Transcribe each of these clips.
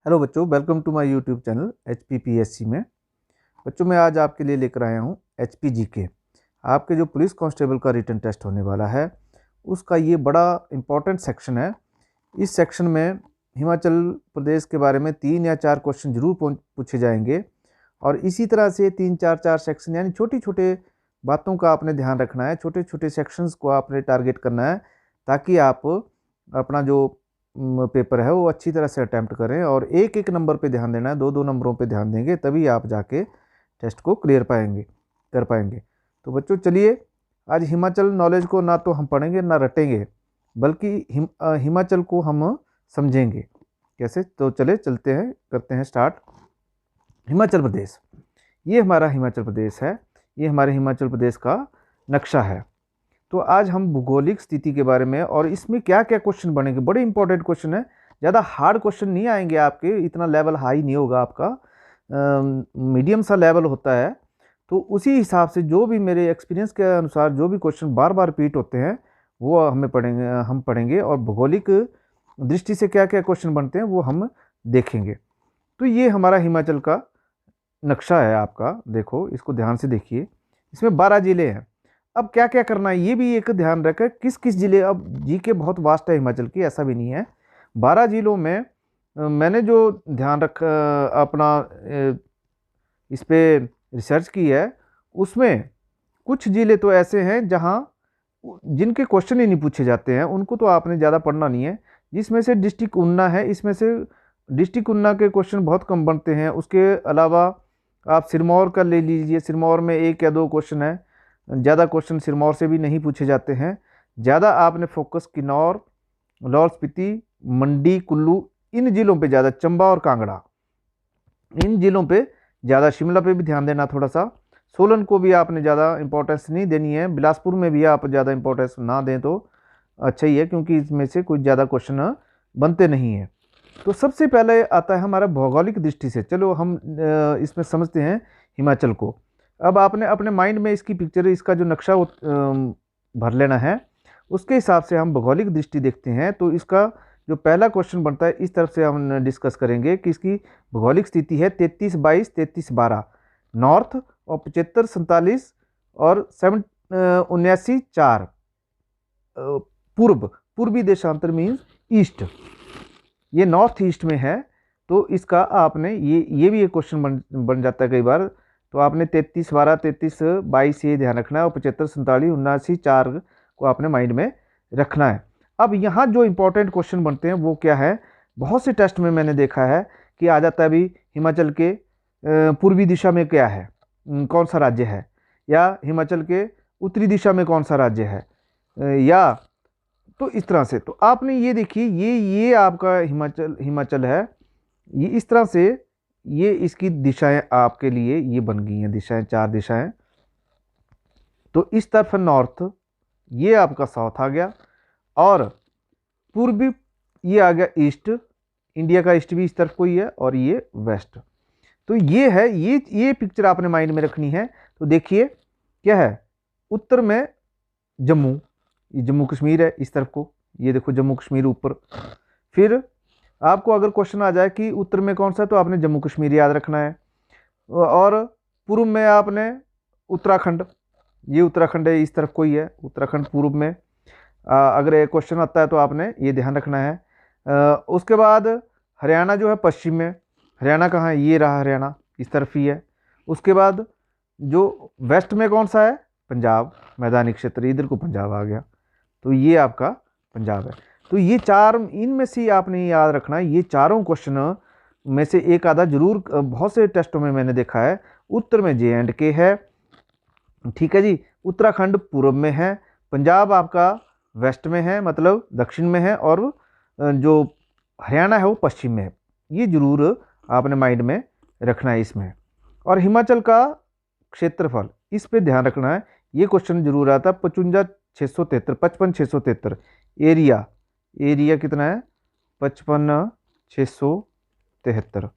Hello बच्चों, welcome to my YouTube channel HPPSC में। बच्चों मैं आज आपके लिए लेकर आया हूँ HPGK। आपके जो पुलिस कांस्टेबल का रिटन टेस्ट होने वाला है उसका ये बड़ा इम्पोर्टेंट सेक्शन है। इस सेक्शन में हिमाचल प्रदेश के बारे में 3 या 4 क्वेश्चन जरूर पूछे जाएंगे और इसी तरह से 3-4 सेक्शन यानी छोटी छोटे बातों का आपने ध्यान रखना है, छोटे छोटे सेक्शंस को आपने टारगेट करना है ताकि आप अपना जो पेपर है वो अच्छी तरह से अटैम्प्ट करें और एक एक नंबर पे ध्यान देना है, 2-2 नंबरों पे ध्यान देंगे तभी आप जाके टेस्ट को क्लियर कर पाएंगे। तो बच्चों चलिए, आज हिमाचल नॉलेज को ना तो हम पढ़ेंगे ना रटेंगे, बल्कि हिमाचल को हम समझेंगे। कैसे? तो चलते हैं, करते हैं स्टार्ट। हिमाचल प्रदेश, ये हमारा हिमाचल प्रदेश है, ये हमारे हिमाचल प्रदेश का नक्शा है। तो आज हम भूगोलिक स्थिति के बारे में और इसमें क्या क्या क्वेश्चन बनेंगे, बड़े इंपॉर्टेंट क्वेश्चन है। ज़्यादा हार्ड क्वेश्चन नहीं आएंगे आपके, इतना लेवल हाई नहीं होगा आपका, मीडियम सा लेवल होता है। तो उसी हिसाब से जो भी मेरे एक्सपीरियंस के अनुसार जो भी क्वेश्चन बार बार रिपीट होते हैं वो हम पढ़ेंगे और भूगोलिक दृष्टि से क्या क्या क्वेश्चन बनते हैं वो हम देखेंगे। तो ये हमारा हिमाचल का नक्शा है आपका, देखो इसको ध्यान से देखिए। इसमें 12 ज़िले हैं। अब क्या क्या करना है ये भी एक ध्यान रखें, किस किस ज़िले। अब जीके बहुत वास्ट है हिमाचल की, ऐसा भी नहीं है। 12 ज़िलों में मैंने जो ध्यान रखा अपना इस पर रिसर्च की है, उसमें कुछ ज़िले तो ऐसे हैं जहां जिनके क्वेश्चन ही नहीं पूछे जाते हैं, उनको तो आपने ज़्यादा पढ़ना नहीं है। जिसमें से डिस्ट्रिक्ट ऊना है, इसमें से डिस्ट्रिक्ट ऊना के क्वेश्चन बहुत कम बनते हैं। उसके अलावा आप सिरमौर का ले लीजिए, सिरमौर में 1 या 2 क्वेश्चन है, ज़्यादा क्वेश्चन सिरमौर से भी नहीं पूछे जाते हैं। ज़्यादा आपने फोकस किन्नौर, लाहौल स्पीति, मंडी, कुल्लू, इन ज़िलों पे ज़्यादा, चंबा और कांगड़ा, इन ज़िलों पे ज़्यादा, शिमला पे भी ध्यान देना थोड़ा सा। सोलन को भी आपने ज़्यादा इंपॉर्टेंस नहीं देनी है, बिलासपुर में भी आप ज़्यादा इंपॉर्टेंस ना दें तो अच्छा ही है, क्योंकि इसमें से कुछ ज़्यादा क्वेश्चन बनते नहीं हैं। तो सबसे पहले आता है हमारा भौगोलिक दृष्टि से। चलो हम इसमें समझते हैं हिमाचल को। अब आपने अपने माइंड में इसकी पिक्चर, इसका जो नक्शा भर लेना है, उसके हिसाब से हम भौगोलिक दृष्टि देखते हैं। तो इसका जो पहला क्वेश्चन बनता है इस तरफ से हम डिस्कस करेंगे कि इसकी भौगोलिक स्थिति है 33-22, 33-12 नॉर्थ, और 75-47 और 79-4 पूर्वी देशांतर मीन्स ईस्ट, ये नॉर्थ ईस्ट में है। तो इसका आपने ये भी एक क्वेश्चन बन जाता है कई बार। तो आपने 33-12, 33-22 ये ध्यान रखना है और 75-47-79-4 को आपने माइंड में रखना है। अब यहाँ जो इंपॉर्टेंट क्वेश्चन बनते हैं वो क्या है, बहुत से टेस्ट में मैंने देखा है कि आ जाता है अभी हिमाचल के पूर्वी दिशा में क्या है, कौन सा राज्य है, या हिमाचल के उत्तरी दिशा में कौन सा राज्य है, या तो इस तरह से। तो आपने ये देखिए, ये आपका हिमाचल है, ये इस तरह से, ये इसकी दिशाएं आपके लिए ये बन गई हैं, दिशाएं 4 दिशाएं। तो इस तरफ नॉर्थ, ये आपका साउथ आ गया, और पूर्वी ये आ गया ईस्ट, इंडिया का ईस्ट भी इस तरफ को ही है, और ये वेस्ट। तो ये है, ये पिक्चर आपने माइंड में रखनी है। तो देखिए क्या है, उत्तर में जम्मू, ये जम्मू कश्मीर है इस तरफ को, ये देखो जम्मू कश्मीर ऊपर। फिर आपको अगर क्वेश्चन आ जाए कि उत्तर में कौन सा, तो आपने जम्मू कश्मीर याद रखना है। और पूर्व में आपने उत्तराखंड, ये उत्तराखंड है इस तरफ को ही है, उत्तराखंड पूर्व में। अगर एक क्वेश्चन आता है तो आपने ये ध्यान रखना है। उसके बाद हरियाणा जो है पश्चिम में, हरियाणा कहाँ है, ये रहा हरियाणा, इस तरफ ही है। उसके बाद जो वेस्ट में कौन सा है, पंजाब, मैदानी क्षेत्र, इधर को पंजाब आ गया। तो ये आपका पंजाब है। तो ये 4, इनमें से आपने याद रखना है, ये चारों क्वेश्चन में से एक आधा जरूर, बहुत से टेस्टों में मैंने देखा है। उत्तर में J&K है, ठीक है जी, उत्तराखंड पूर्व में है, पंजाब आपका वेस्ट में है, मतलब दक्षिण में है, और जो हरियाणा है वो पश्चिम में है। ये जरूर आपने माइंड में रखना है इसमें। और हिमाचल का क्षेत्रफल, इस पे ध्यान रखना है, ये क्वेश्चन जरूर आता है। 55,673 एरिया कितना है, 55,673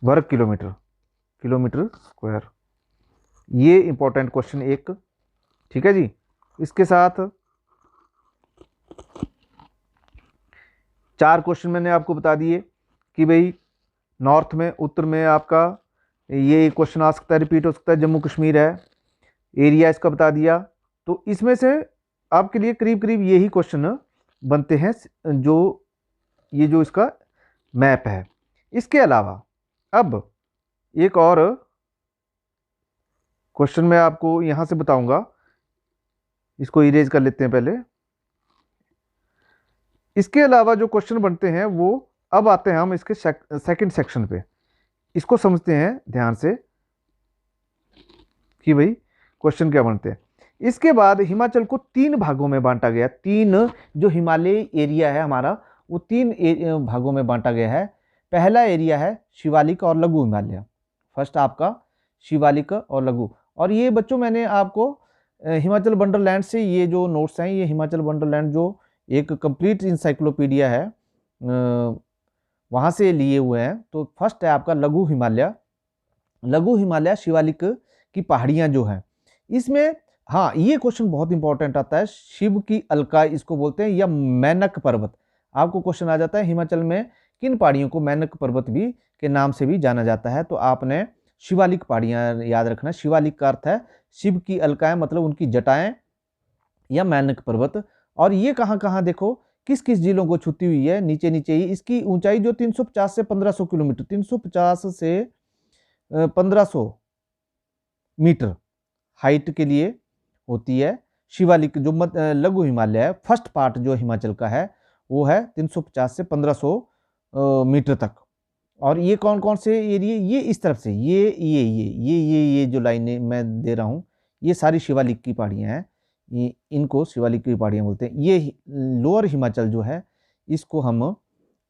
वर्ग किलोमीटर स्क्वायर। ये इंपॉर्टेंट क्वेश्चन एक, ठीक है जी। इसके साथ 4 क्वेश्चन मैंने आपको बता दिए कि भाई नॉर्थ में, उत्तर में आपका ये क्वेश्चन आ सकता है, रिपीट हो सकता है, जम्मू कश्मीर है, एरिया इसका बता दिया। तो इसमें से आपके लिए करीब करीब यही क्वेश्चन बनते हैं, जो ये जो इसका मैप है। इसके अलावा अब एक और क्वेश्चन मैं आपको यहां से बताऊंगा, इसको इरेज कर लेते हैं पहले। इसके अलावा जो क्वेश्चन बनते हैं वो अब आते हैं हम इसके सेकंड सेक्शन पे। इसको समझते हैं ध्यान से कि भाई क्वेश्चन क्या बनते हैं। इसके बाद हिमाचल को 3 भागों में बांटा गया। 3 जो हिमालय एरिया है हमारा, वो 3 भागों में बांटा गया है। पहला एरिया है शिवालिक और लघु हिमालय। फर्स्ट आपका शिवालिक और लघु। और ये बच्चों मैंने आपको हिमाचल वंडरलैंड से ये जो नोट्स हैं, ये हिमाचल वंडरलैंड जो एक कंप्लीट इंसाइक्लोपीडिया है, वहाँ से लिए हुए हैं। तो फर्स्ट है आपका लघु हिमालय। लघु हिमालय शिवालिक की पहाड़ियाँ जो हैं इसमें, हाँ ये क्वेश्चन बहुत इंपॉर्टेंट आता है, शिव की अलकाई इसको बोलते हैं, या मैनक पर्वत। आपको क्वेश्चन आ जाता है हिमाचल में किन पहाड़ियों को मैनक पर्वत भी के नाम से भी जाना जाता है, तो आपने शिवालिक पहाड़ियाँ याद रखना। शिवालिक का अर्थ है शिव की अलकाएं, मतलब उनकी जटाएं, या मैनक पर्वत। और ये कहाँ कहाँ देखो किस किस जिलों को छूती हुई है, नीचे नीचे ही। इसकी ऊंचाई जो 350 से 1500 किलोमीटर, 350 से 1500 मीटर हाइट के लिए होती है। शिवालिक जो लघु हिमालय है, फर्स्ट पार्ट जो हिमाचल का है, वो है 350 से 1500 मीटर तक। और ये कौन कौन से एरिया, ये इस तरफ से ये जो लाइनें मैं दे रहा हूँ, ये सारी शिवालिक की पहाड़ियाँ हैं। इनको शिवालिक की पहाड़ियाँ बोलते हैं। ये लोअर हिमाचल जो है, इसको हम,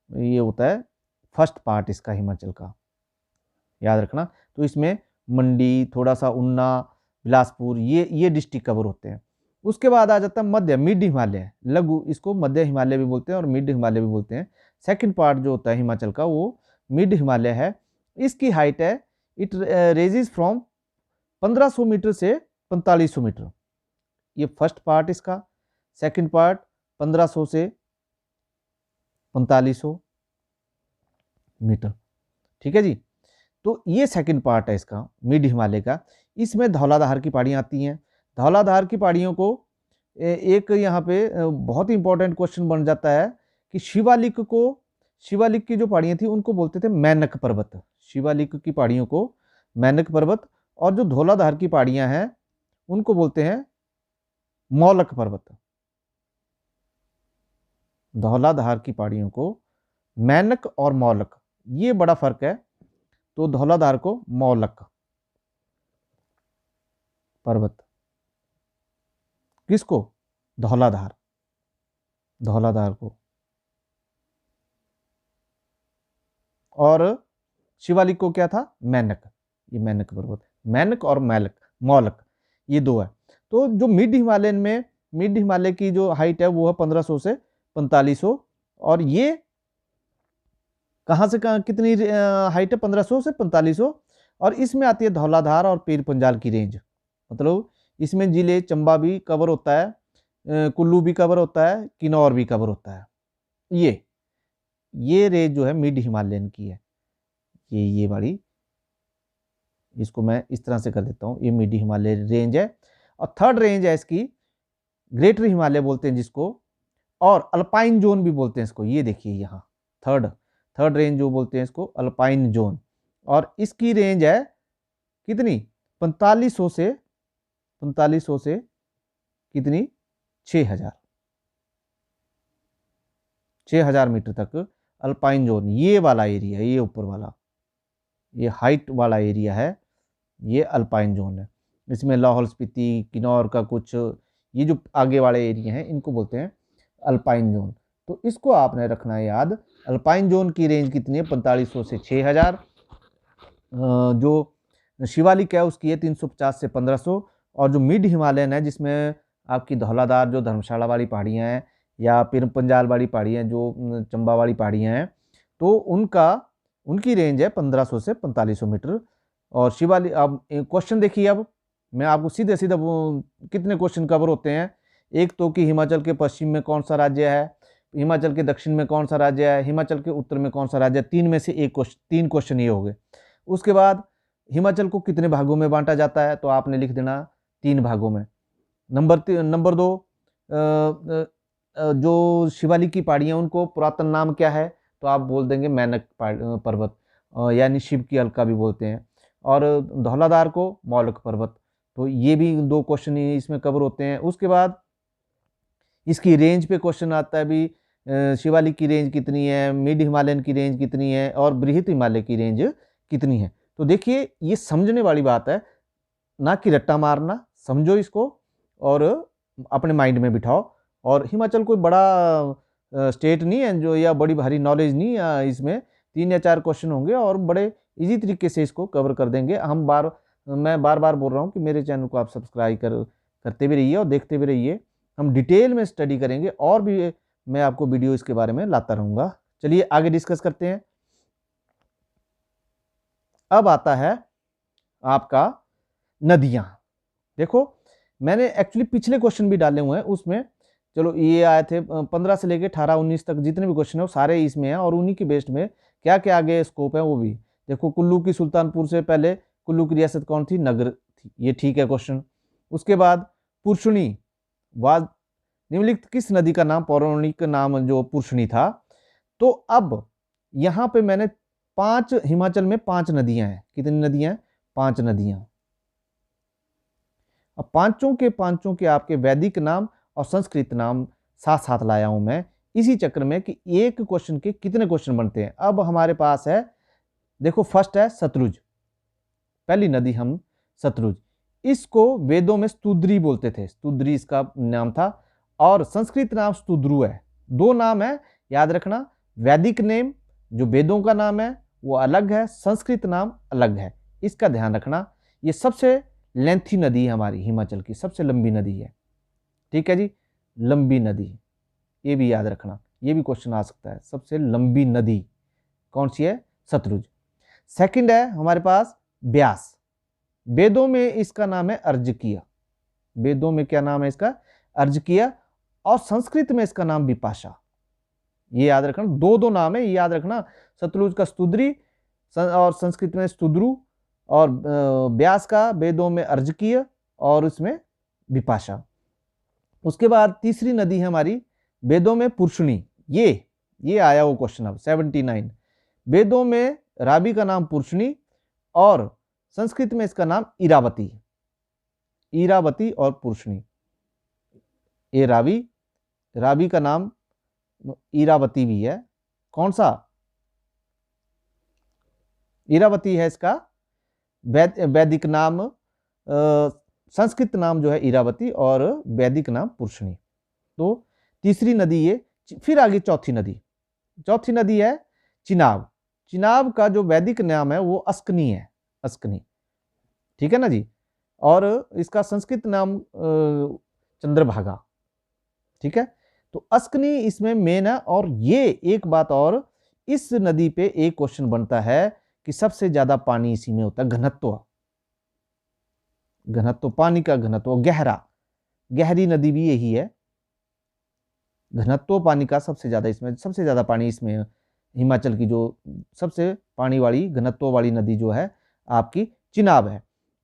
ये होता है फर्स्ट पार्ट इसका हिमाचल का, याद रखना। तो इसमें मंडी, थोड़ा सा ऊना, बिलासपुर, ये डिस्ट्रिक्ट कवर होते हैं। उसके बाद आ जाता है मध्य, मिड हिमालय। लघु इसको मध्य हिमालय भी बोलते हैं और मिड हिमालय भी बोलते हैं। सेकंड पार्ट जो होता है हिमाचल का, वो मिड हिमालय है। इसकी हाइट है, इट रेजेस फ्रॉम 1500 मीटर से 4500 मीटर। ये फर्स्ट पार्ट इसका। सेकंड पार्ट 1500 से 4500 मीटर, ठीक है जी। तो ये सेकंड पार्ट है इसका, मिड हिमालय का। इसमें धौलाधार की पहाड़ियाँ आती हैं। धौलाधार की पहाड़ियों को एक यहाँ पे बहुत ही इंपॉर्टेंट क्वेश्चन बन जाता है कि शिवालिक की जो पहाड़ियाँ थी उनको बोलते थे मैनक पर्वत। शिवालिक की पहाड़ियों को मैनक पर्वत, और जो धौलाधार की पहाड़ियाँ हैं उनको बोलते हैं मौलक पर्वत। धौलाधार की पहाड़ियों को मैनक और मौलक, ये बड़ा फर्क है। तो धौलाधार को मौलक पर्वत, किसको? धौलाधार को। और शिवालिक को क्या था? मैनक। ये मैनक पर्वत, मैनक और मौलक, ये दो है। तो जो मिड हिमालय की जो हाइट है वो है 1500 से 4500। और ये कहाँ से कहाँ कितनी हाइट है? 1500 से 4500। और इसमें आती है धौलाधार और पीर पंजाल की रेंज। मतलब इसमें जिले चंबा भी कवर होता है, कुल्लू भी कवर होता है, किन्नौर भी कवर होता है। ये रेंज जो है मिड हिमालयन की है। ये बड़ी, इसको मैं इस तरह से कर देता हूँ, ये मिड हिमालय रेंज है। और थर्ड रेंज है इसकी ग्रेटर हिमालय बोलते हैं जिसको, और अल्पाइन जोन भी बोलते हैं इसको। ये देखिए यहाँ थर्ड रेंज जो बोलते हैं इसको, अल्पाइन जोन। और इसकी रेंज है कितनी? 4500 से कितनी? 6000 मीटर तक अल्पाइन जोन, ये वाला एरिया, ये ऊपर वाला, ये हाइट वाला एरिया है, ये अल्पाइन जोन है। इसमें लाहौल स्पीति, किन्नौर का कुछ, ये जो आगे वाले एरिया हैं इनको बोलते हैं अल्पाइन जोन। तो इसको आपने रखना है याद। अल्पाइन जोन की रेंज कितनी है? 4500 से 6000। जो शिवालिक है उसकी है 350 से 1500। और जो मिड हिमालयन है, जिसमें आपकी धौलाधार जो धर्मशाला वाली पहाड़ियाँ हैं, या पीर पंजाल वाली पहाड़ियाँ जो चंबा वाली पहाड़ियाँ हैं, तो उनकी रेंज है 1500 से 4500 मीटर। और शिवालिक, अब क्वेश्चन देखिए, अब मैं आपको सीधे कितने क्वेश्चन कवर होते हैं। एक तो कि हिमाचल के पश्चिम में कौन सा राज्य है, हिमाचल के दक्षिण में कौन सा राज्य है, हिमाचल के उत्तर में कौन सा राज्य है, तीन में से एक क्वेश्चन, 3 क्वेश्चन ये हो गए। उसके बाद हिमाचल को कितने भागों में बांटा जाता है, तो आपने लिख देना 3 भागों में। नंबर 2, जो शिवालिक की पहाड़ियाँ उनको पुरातन नाम क्या है, तो आप बोल देंगे मैनक पर्वत, यानी शिव की अलका भी बोलते हैं। और धौलाधार को मौलक पर्वत। तो ये भी 2 क्वेश्चन इसमें कवर होते हैं। उसके बाद इसकी रेंज पे क्वेश्चन आता है भी, शिवालिक की रेंज कितनी है, मिड हिमालयन की रेंज कितनी है और बृहत हिमालय की रेंज कितनी है। तो देखिए ये समझने वाली बात है, ना कि रट्टा मारना, समझो इसको और अपने माइंड में बिठाओ। और हिमाचल कोई बड़ा स्टेट नहीं है जो, या बड़ी भारी नॉलेज नहीं है, इसमें 3 या 4 क्वेश्चन होंगे और बड़े इजी तरीके से इसको कवर कर देंगे। मैं बार बार बोल रहा हूँ कि मेरे चैनल को आप सब्सक्राइब करते भी रहिए और देखते भी रहिए। हम डिटेल में स्टडी करेंगे और भी मैं आपको वीडियो इसके बारे में लाता रहूँगा। चलिए आगे डिस्कस करते हैं। अब आता है आपका नदियाँ। देखो मैंने एक्चुअली पिछले क्वेश्चन भी डाले हुए हैं उसमें, चलो ये आए थे 15 से लेके 18-19 तक जितने भी क्वेश्चन है वो सारे इसमें हैं, और उन्हीं के बेस्ड में क्या क्या आगे स्कोप है वो भी देखो। कुल्लू की सुल्तानपुर से पहले कुल्लू की रियासत कौन थी, नगर थी, ये ठीक है क्वेश्चन। उसके बाद पुरुषणी, वाद निम्नलिखित किस नदी का नाम पौराणिक नाम जो पुरुषणी था। तो अब यहाँ पे मैंने 5, हिमाचल में 5 नदियां हैं। कितनी नदियां हैं, 5 नदियां। अब पांचों के आपके वैदिक नाम और संस्कृत नाम साथ साथ लाया हूं मैं इसी चक्र में कि एक क्वेश्चन के कितने क्वेश्चन बनते हैं। अब हमारे पास है, देखो फर्स्ट है सतलुज, पहली नदी हम सतलुज, इसको वेदों में स्तुद्री बोलते थे, स्तुद्री इसका नाम था, और संस्कृत नाम स्तुद्रु है। 2 नाम है, याद रखना, वैदिक नेम जो वेदों का नाम है वो अलग है, संस्कृत नाम अलग है, इसका ध्यान रखना। ये सबसे लेंथी नदी है हमारी, हिमाचल की सबसे लंबी नदी है, ठीक है जी, लंबी नदी, ये भी याद रखना, ये भी क्वेश्चन आ सकता है। सबसे लंबी नदी कौन सी है, सतलुज। सेकंड है हमारे पास ब्यास, वेदों में इसका नाम है अर्जकिया, वेदों में क्या नाम है इसका, अर्जकिया, और संस्कृत में इसका नाम विपाशा, ये याद रखना। 2 नाम है, ये याद रखना, सतलुज का स्तुद्री और संस्कृत में स्तुद्रु, और ब्यास का वेदों में अर्जकीय और उसमें विपाशा। उसके बाद तीसरी नदी है हमारी वेदों में पुरुषणी, ये आया वो क्वेश्चन अब 79, वेदों में रावी का नाम पुरुषणी और संस्कृत में इसका नाम इरावती, इरावती और पुरुषणी। ये रावी का नाम इरावती भी है, कौन सा, इरावती है इसका वैदिक नाम, संस्कृत नाम जो है इरावती और वैदिक नाम पुरुषणी। तो तीसरी नदी ये। फिर आगे चौथी नदी है चिनाब, चिनाब का जो वैदिक नाम है वो अस्कनी है, अस्कनी, ठीक है ना जी, और इसका संस्कृत नाम चंद्रभागा, ठीक है। तो अस्कनी इसमें मेन है। और ये एक बात और, इस नदी पे एक क्वेश्चन बनता है कि सबसे ज्यादा पानी इसी में होता है, घनत्व, पानी का घनत्व, गहरी नदी भी यही है, घनत्व पानी का सबसे ज्यादा पानी इसमें हिमाचल की जो सबसे पानी वाली घनत्व वाली नदी जो है आपकी चिनाब है।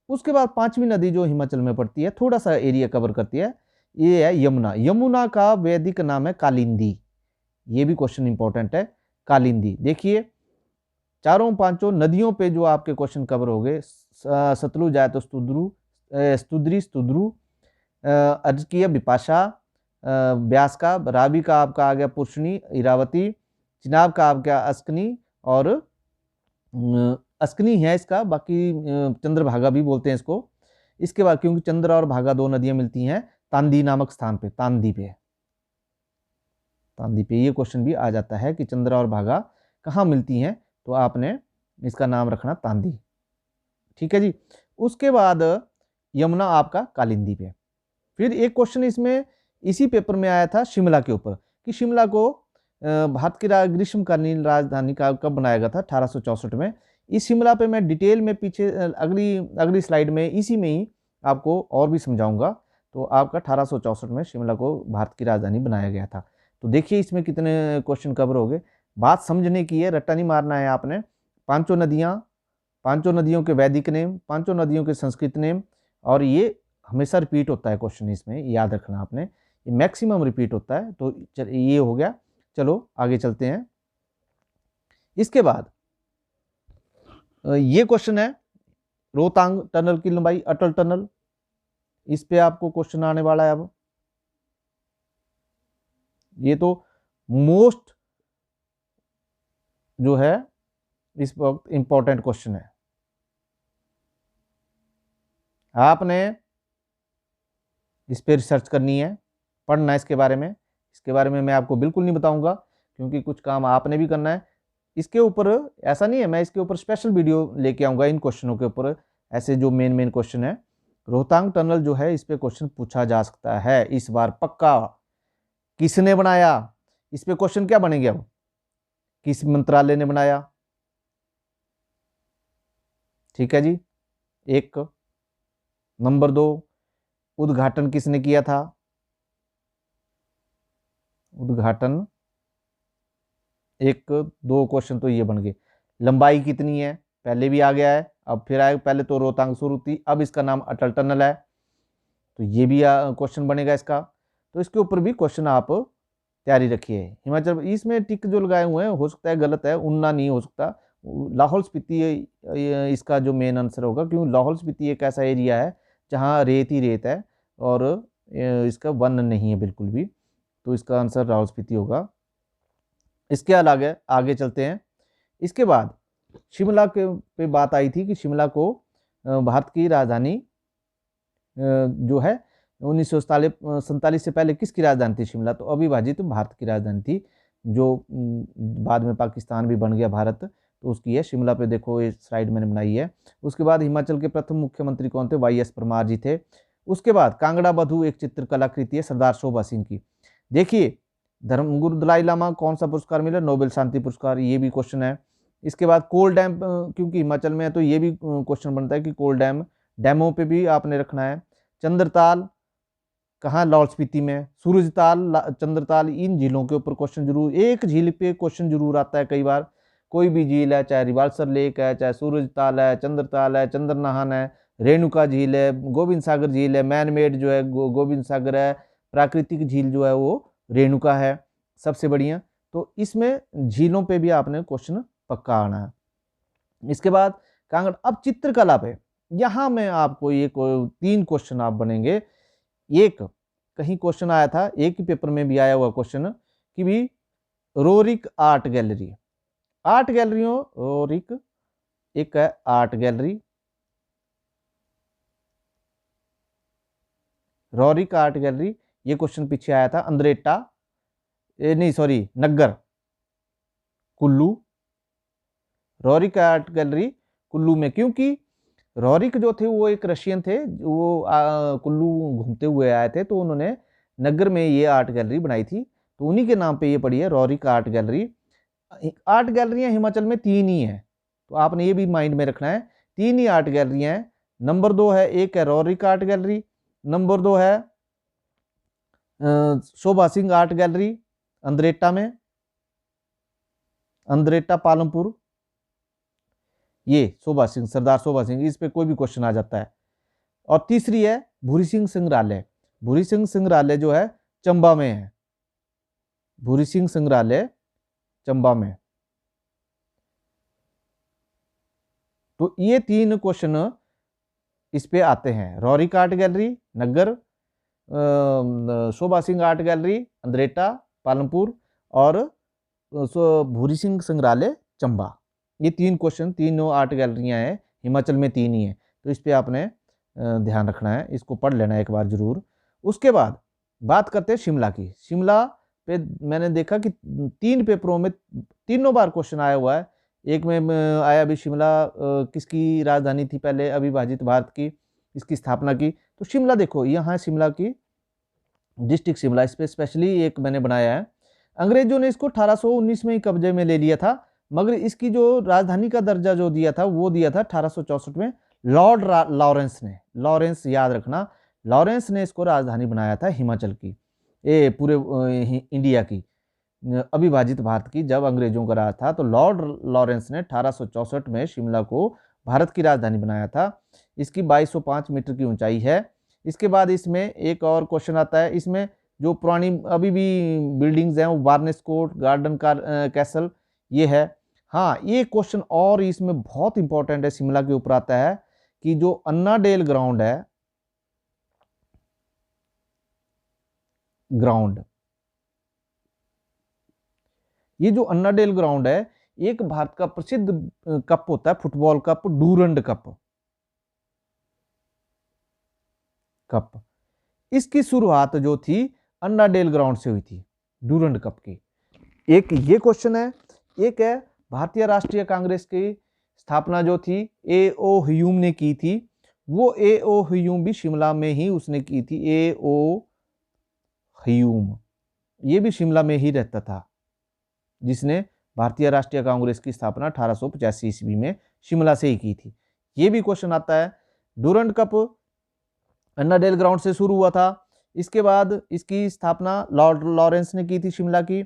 उसके बाद 5वीं नदी जो हिमाचल में पड़ती है, थोड़ा सा एरिया कवर करती है, ये है यमुना। यमुना का वैदिक नाम है कालिंदी, ये भी क्वेश्चन इंपॉर्टेंट है, कालिंदी। देखिए 4-5 नदियों पे जो आपके क्वेश्चन कवर हो गए, सतलुज आए तो स्तुद्रू, अर्जकीय विपाशा, ब्यास का, रावी का आपका आ गया पुरुषणी इरावती, चिनाब का आपका अस्कनी, और अस्कनी है इसका, बाकी चंद्रभागा भी बोलते हैं इसको। इसके बाद क्योंकि चंद्र और भागा 2 नदियां मिलती हैं तांदी नामक स्थान पे, तांदी पे ये क्वेश्चन भी आ जाता है कि चंद्र और भागा कहाँ मिलती हैं, तो आपने इसका नाम रखना तांदी, ठीक है जी। उसके बाद यमुना आपका कालिंदी पे। फिर एक क्वेश्चन इसमें इसी पेपर में आया था शिमला के ऊपर, कि शिमला को भारत की ग्रीष्मकालीन राजधानी का कब बनाया गया था, 1864 में। इस शिमला पे मैं डिटेल में पीछे अगली स्लाइड में इसी में ही आपको और भी समझाऊंगा। तो आपका 1864 में शिमला को भारत की राजधानी बनाया गया था। तो देखिए इसमें कितने क्वेश्चन कवर हो गए। बात समझने की है, रट्टा नहीं मारना है आपने। पांचों नदियों के वैदिक नेम, पांचों नदियों के संस्कृत नेम, और ये हमेशा रिपीट होता है क्वेश्चन, इसमें याद रखना आपने, ये मैक्सिमम रिपीट होता है। तो ये हो गया। चलो आगे चलते हैं। इसके बाद ये क्वेश्चन है रोहतांग टनल की लंबाई, अटल टनल, इस पे आपको क्वेश्चन आने वाला है। अब ये तो मोस्ट जो है इस वक्त इंपॉर्टेंट क्वेश्चन है। आपने इस पे रिसर्च करनी है, पढ़ना है इसके बारे में। इसके बारे में मैं आपको बिल्कुल नहीं बताऊंगा, क्योंकि कुछ काम आपने भी करना है इसके ऊपर। ऐसा नहीं है, मैं इसके ऊपर स्पेशल वीडियो लेके आऊंगा इन क्वेश्चनों के ऊपर, ऐसे जो मेन क्वेश्चन है। रोहतांग टनल जो है, इस पे क्वेश्चन पूछा जा सकता है इस बार पक्का। किसने बनाया, इस पे क्वेश्चन क्या बनेंगे अब, किस मंत्रालय ने बनाया, ठीक है जी, एक। नंबर 2, उद्घाटन किसने किया था, उद्घाटन, एक दो क्वेश्चन तो ये बन गए। लंबाई कितनी है, पहले भी आ गया है, अब फिर आए। पहले तो रोहतांग शुरू थी, अब इसका नाम अटल टनल है, तो ये भी क्वेश्चन बनेगा इसका। तो इसके ऊपर भी क्वेश्चन आप तैयारी रखिए। हिमाचल, इसमें टिक जो लगाए हुए हैं हो सकता है गलत है, उन्ना नहीं हो सकता। लाहौल स्पीति इसका जो मेन आंसर होगा, क्योंकि लाहौल स्पीति एक ऐसा एरिया है जहाँ रेत ही रेत है, और इसका वन नहीं है बिल्कुल भी, तो इसका आंसर लाहौल स्पीति होगा। इसके अलावा आगे चलते हैं। इसके बाद शिमला के पे बात आई थी कि शिमला को भारत की राजधानी जो है 1947 से पहले किसकी राजधानी थी शिमला, तो अविभाजित भारत की राजधानी थी, जो बाद में पाकिस्तान भी बन गया भारत, तो उसकी है। शिमला पे देखो ये स्लाइड मैंने बनाई है। उसके बाद हिमाचल के प्रथम मुख्यमंत्री कौन थे, YS परमार जी थे। उसके बाद कांगड़ा बधू एक चित्रकलाकृति है सरदार शोभा सिंह की। देखिए धर्मगुरु दलाई लामा कौन सा पुरस्कार मिला, नोबेल शांति पुरस्कार, ये भी क्वेश्चन है। इसके बाद कोल डैम, क्योंकि हिमाचल में है तो ये भी क्वेश्चन बनता है कि कोल डैम, डैमों पे भी आपने रखना है। चंद्रताल कहाँ, लाहौल स्पीति में। सूरजताल, चंद्रताल, इन झीलों के ऊपर क्वेश्चन जरूर, एक झील पे क्वेश्चन जरूर आता है कई बार। कोई भी झील है, चाहे रिवाल्सर लेक है, चाहे सूरजताल है, चंद्रताल है, चंद्रनाहन है, रेणुका झील है, गोविंद सागर झील है, मैन मेड जो है गोविंद सागर है, प्राकृतिक झील जो है वो रेणुका है सबसे बढ़िया। तो इसमें झीलों पे भी आपने क्वेश्चन पक्का आना है। इसके बाद कांगड़ा, अब चित्रकला पे यहां में आपको ये 3 क्वेश्चन आप बनेंगे। एक कहीं क्वेश्चन आया था, एक ही पेपर में भी आया हुआ क्वेश्चन कि भी रोरिक आर्ट गैलरी, आर्ट गैलरियों, रोरिक एक है art gallery, Roerich art gallery, ये क्वेश्चन पीछे आया था। अंद्रेटा, नहीं sorry, Naggar, Kullu, Roerich art gallery Kullu में, क्योंकि रोरिक जो थे वो एक रशियन थे, वो कुल्लू घूमते हुए आए थे, तो उन्होंने नगर में ये आर्ट गैलरी बनाई थी, तो उन्हीं के नाम पे ये पड़ी है रोरिक आर्ट गैलरी। आर्ट गैलरियां हिमाचल में 3 ही हैं, तो आपने ये भी माइंड में रखना है, 3 ही आर्ट गैलरियां हैं। नंबर 2 है, एक है रोरिक आर्ट गैलरी, नंबर 2 है शोभा सिंह आर्ट गैलरी अंद्रेटा में, अंद्रेटा पालमपुर, ये शोभा सिंह, सरदार शोभा सिंह, इस पे कोई भी क्वेश्चन आ जाता है। और तीसरी है भूरी सिंह संग्रहालय, भूरी सिंह संग्रहालय जो है चंबा में है, भूरी सिंह संग्रहालय चंबा में। तो ये 3 क्वेश्चन इस पे आते हैं, रोरिक आर्ट गैलरी नगर, शोभा सिंह आर्ट गैलरी अंद्रेटा पालमपुर, और भूरी सिंह संग्रहालय चंबा। ये 3 क्वेश्चन, तीनों आर्ट गैलरियां हैं हिमाचल में, 3 ही हैं, तो इस पे आपने ध्यान रखना है, इसको पढ़ लेना है एक बार जरूर। उसके बाद बात करते हैं शिमला की। शिमला पे मैंने देखा कि 3 पेपरों में तीनों बार क्वेश्चन आया हुआ है। एक में आया भी शिमला किसकी राजधानी थी पहले अविभाजित भारत की, इसकी स्थापना की। तो शिमला देखो, यहाँ शिमला की डिस्ट्रिक्ट शिमला, इस पर स्पेशली एक मैंने बनाया है। अंग्रेजों ने इसको 1819 में ही कब्जे में ले लिया था, मगर इसकी जो राजधानी का दर्जा जो दिया था वो दिया था 1864 में लॉर्ड लॉरेंस ने। लॉरेंस याद रखना, लॉरेंस ने इसको राजधानी बनाया था हिमाचल की, ये पूरे इंडिया की। अविभाजित भारत की जब अंग्रेजों का राज था, तो लॉर्ड लॉरेंस ने 1864 में शिमला को भारत की राजधानी बनाया था। इसकी 2205 मीटर की ऊंचाई है। इसके बाद इसमें एक और क्वेश्चन आता है, इसमें जो पुरानी अभी भी बिल्डिंग्स हैं वो बार्नेस कोर्ट, गार्डन कैसल, ये है। हाँ, ये क्वेश्चन और इसमें बहुत इंपॉर्टेंट है, शिमला के ऊपर आता है कि जो अन्ना डेल ग्राउंड है, ग्राउंड, ये जो अन्ना डेल ग्राउंड है, एक भारत का प्रसिद्ध कप होता है, फुटबॉल कप, डूरंड कप। इसकी शुरुआत जो थी अन्ना डेल ग्राउंड से हुई थी, डूरंड कप की। एक ये क्वेश्चन है। एक है भारतीय राष्ट्रीय कांग्रेस की स्थापना जो थी A.O. ह्यूम ने की थी, वो A.O. ह्यूम भी शिमला में ही उसने की थी। A.O. ह्यूम ये भी शिमला में ही रहता था, जिसने भारतीय राष्ट्रीय कांग्रेस की स्थापना 1885 ईस्वी में शिमला से ही की थी। ये भी क्वेश्चन आता है। डूरंड कप अन्ना डेल ग्राउंड से शुरू हुआ था। इसके बाद इसकी स्थापना लॉर्ड लॉरेंस ने की थी शिमला की।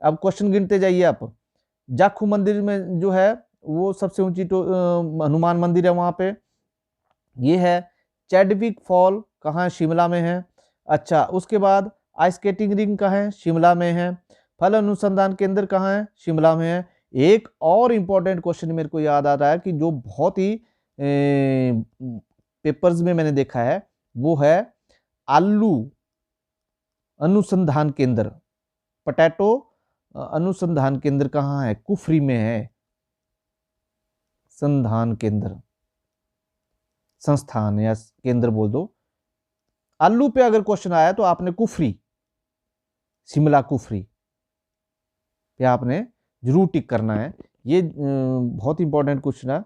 अब क्वेश्चन गिनते जाइए आप। जाखू मंदिर में जो है वो सबसे ऊंची हनुमान मंदिर है वहां पे, ये है। चैडविक फॉल कहाँ है? शिमला में है। अच्छा, उसके बाद आइस स्केटिंग रिंग कहाँ है? शिमला में है। फल अनुसंधान केंद्र कहाँ है? शिमला में है। एक और इंपॉर्टेंट क्वेश्चन मेरे को याद आ रहा है कि जो बहुत ही पेपर्स में मैंने देखा है, वो है आलू अनुसंधान केंद्र, पोटैटो अनुसंधान केंद्र कहाँ है? कुफरी में है। संधान केंद्र, संस्थान या केंद्र बोल दो। आलू पे अगर क्वेश्चन आया तो आपने कुफरी, शिमला कुफरी पे आपने जरूर टिक करना है। ये बहुत इंपॉर्टेंट क्वेश्चन है।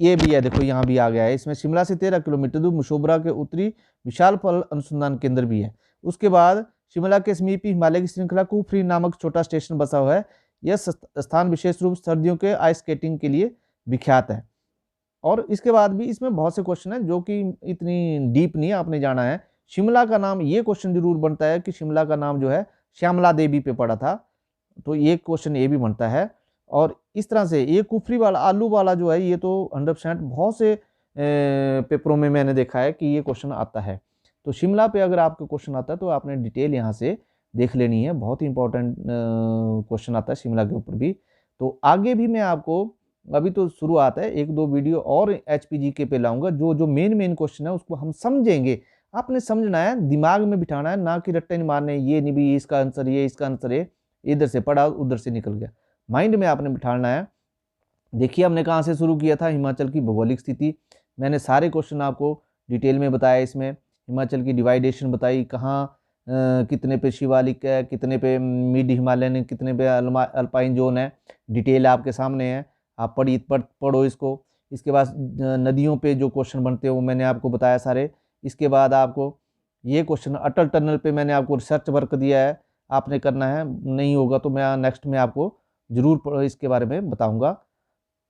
ये भी है, देखो यहाँ भी आ गया है। इसमें शिमला से 13 किलोमीटर दूर मशोबरा के उत्तरी विशाल फल अनुसंधान केंद्र भी है। उसके बाद शिमला के समीप हिमालय की श्रृंखला कुफरी नामक छोटा स्टेशन बसा हुआ है। यह स्थान विशेष रूप से सर्दियों के आइस स्केटिंग के लिए विख्यात है। और इसके बाद भी इसमें बहुत से क्वेश्चन है जो कि इतनी डीप नहीं आपने जाना है। शिमला का नाम, ये क्वेश्चन जरूर बनता है कि शिमला का नाम जो है श्यामला देवी पे पड़ा था, तो ये क्वेश्चन ये भी बनता है। और इस तरह से ये कुफरी वाला, आलू वाला जो है, ये तो 100% बहुत से पेपरों में मैंने देखा है कि ये क्वेश्चन आता है। तो शिमला पे अगर आपको क्वेश्चन आता है तो आपने डिटेल यहाँ से देख लेनी है। बहुत ही इंपॉर्टेंट क्वेश्चन आता है शिमला के ऊपर भी। तो आगे भी मैं आपको, अभी तो शुरुआत है, एक दो वीडियो और HPGK पे लाऊंगा। जो जो मेन क्वेश्चन है उसको हम समझेंगे। आपने समझना है, दिमाग में बिठाना है, ना कि रट्टे नहीं मारने, ये नहीं भी इसका आंसर, ये इसका आंसर है, इधर से पढ़ा उधर से निकल गया। माइंड में आपने बिठाना है। देखिए हमने कहाँ से शुरू किया था, हिमाचल की भौगोलिक स्थिति। मैंने सारे क्वेश्चन आपको डिटेल में बताया। इसमें हिमाचल की डिवाइडेशन बताई, कहाँ कितने पे शिवालिक है, कितने पे मिड हिमालयन, कितने पे अल्पाइन जोन है। डिटेल आपके सामने है, आप पढ़ो इसको। इसके बाद नदियों पे जो क्वेश्चन बनते हैं वो मैंने आपको बताया सारे। इसके बाद आपको ये क्वेश्चन अटल टनल पे मैंने आपको रिसर्च वर्क दिया है, आपने करना है। नहीं होगा तो मैं नेक्स्ट में आपको जरूर इसके बारे में बताऊंगा।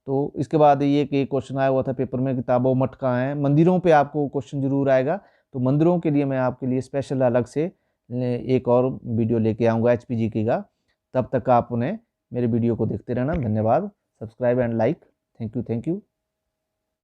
तो इसके बाद ये कि क्वेश्चन आया हुआ था पेपर में, किताबों मठ कहाँ है। मंदिरों पे आपको क्वेश्चन जरूर आएगा, तो मंदिरों के लिए मैं आपके लिए स्पेशल अलग से एक और वीडियो लेके आऊँगा HPGK का। तब तक आप उन्हें मेरे वीडियो को देखते रहना। धन्यवाद। Subscribe and like. Thank you.